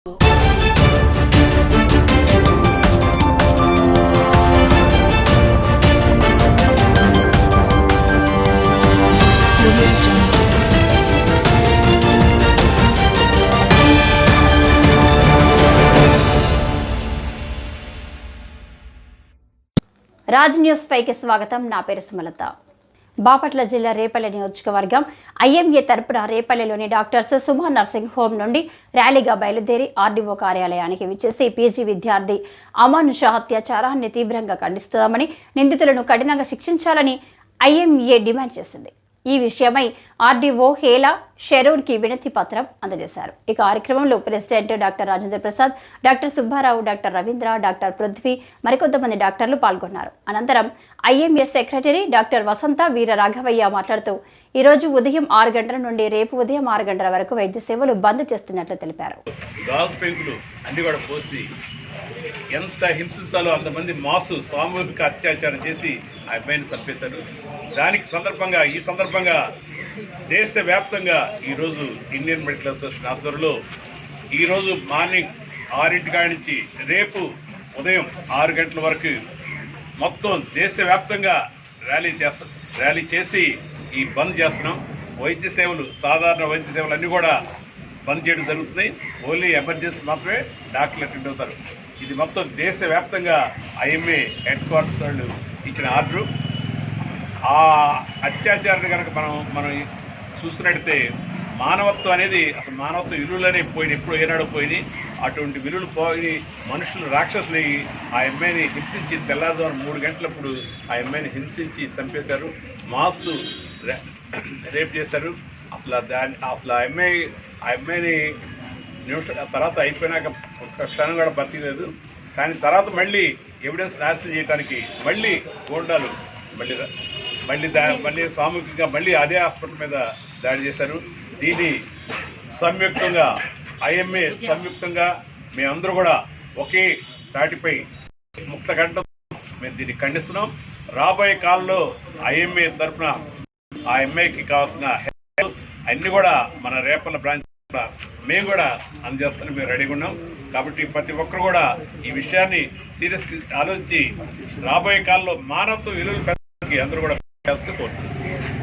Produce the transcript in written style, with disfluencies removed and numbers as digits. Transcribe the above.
Raj news పైకి స్వాగతం. నా పేరు సుమలత. బాపట్ల జిల్లా రేపల్లె నియోజకవర్గం ఐఎంఏ తరపున రేపల్లెలోని డాక్టర్స్ సుమా నర్సింగ్ హోమ్ నుండి ర్యాలీగా బయలుదేరి ఆర్డీఓ కార్యాలయానికి విచ్చేసి పీజీ విద్యార్థి అమానుష అత్యాచారాన్ని తీవ్రంగా ఖండిస్తున్నామని, నిందితులను కఠినంగా శిక్షించాలని ఐఎంఏ డిమాండ్ చేసింది. ఈ విషయమై ఆర్డీఓ హేలా షెరోన్కి వినతి పత్రం అందజేశారు. ఈ కార్యక్రమంలో president doctor Rajendra Prasad, doctor Subbarao, doctor Ravindra, doctor Prithvi, మరికొంతమంది డాక్టర్లు పాల్గొన్నారు. అనంతరం ఐఎంఏ సెక్రటరీ డాక్టర్ వసంత వీర రాఘవయ్య మాట్లాడుతూ, ఈరోజు ఉదయం 6 గంటల నుండి రేపు ఉదయం 6 గంటల వరకు వైద్య సేవలు బంద్ చేస్తున్నట్లు తెలిపారు. ఎంత హింసించాలో అంతమంది మాసు సామూహిక అత్యాచారం చేసి ఆ అబ్బాయిని చంపేశారు. ఈ సందర్భంగా దేశవ్యాప్తంగా ఈరోజు ఇండియన్ మెడికల్ అసోసియేషన్ ఆధ్వర్యంలో ఈరోజు మార్నింగ్ 6 నుంచి రేపు ఉదయం 6 గంటల వరకు మొత్తం దేశవ్యాప్తంగా ర్యాలీ చేసి ఈ బంద్ చేస్తున్నాం. వైద్య సేవలు, సాధారణ వైద్య సేవలు అన్నీ కూడా బంద్ చేయడం జరుగుతుంది. ఓన్లీ ఎమర్జెన్సీ మాత్రమే డాక్టర్లు అటెండ్ అవుతారు. ఇది మొత్తం దేశవ్యాప్తంగా ఐఎంఏ హెడ్ క్వార్టర్స్ వాళ్ళు ఇచ్చిన ఆర్డరు. ఆ అత్యాచారాన్ని కనుక మనం చూసుకున్నట్టయితే మానవత్వం అనేది అసలు మానవత్వం విలువలనే పోయినాయి, ఎప్పుడు ఏనాడో పోయినాయి. అటువంటి విలువలు పోయి మనుషులు రాక్షసులు ఆ అమ్మాయిని హింసించి తెల్లారుజామున 3 గంటలప్పుడు ఆ అమ్మాయిని హింసించి చంపేశారు. మాసు రేప్ చేశారు. అసలు ఆ అమ్మాయిని తర్వాత అయిపోయినాక ఒక క్షణం కూడా బతికలేదు. కానీ తర్వాత మళ్ళీ ఎవిడెన్స్ నాశనం చేయడానికి మళ్ళీ గోండాలు మళ్ళీ సామూహికంగా మళ్ళీ అదే హాస్పిటల్ మీద దాడి చేశారు. దీన్ని సంయుక్తంగా ఐఎంఏ సంయుక్తంగా మేమందరూ కూడా ఒకే తాటిపై ముక్తకంఠం మేము దీన్ని ఖండిస్తున్నాం. రాబోయే కాలంలో ఐఎంఏ తరఫున ఆ ఎంఐకి కావాల్సిన అన్ని కూడా మన రేపల్ల బ్రాంచ్ మేము కూడా అందజేస్తాను. మేము రెడీగా ఉన్నాం. కాబట్టి ప్రతి ఒక్కరు కూడా ఈ విషయాన్ని సీరియస్గా ఆలోచించి రాబోయే కాలంలో మానవత్వ విలువలు అందరూ కూడా కోరుతున్నాం.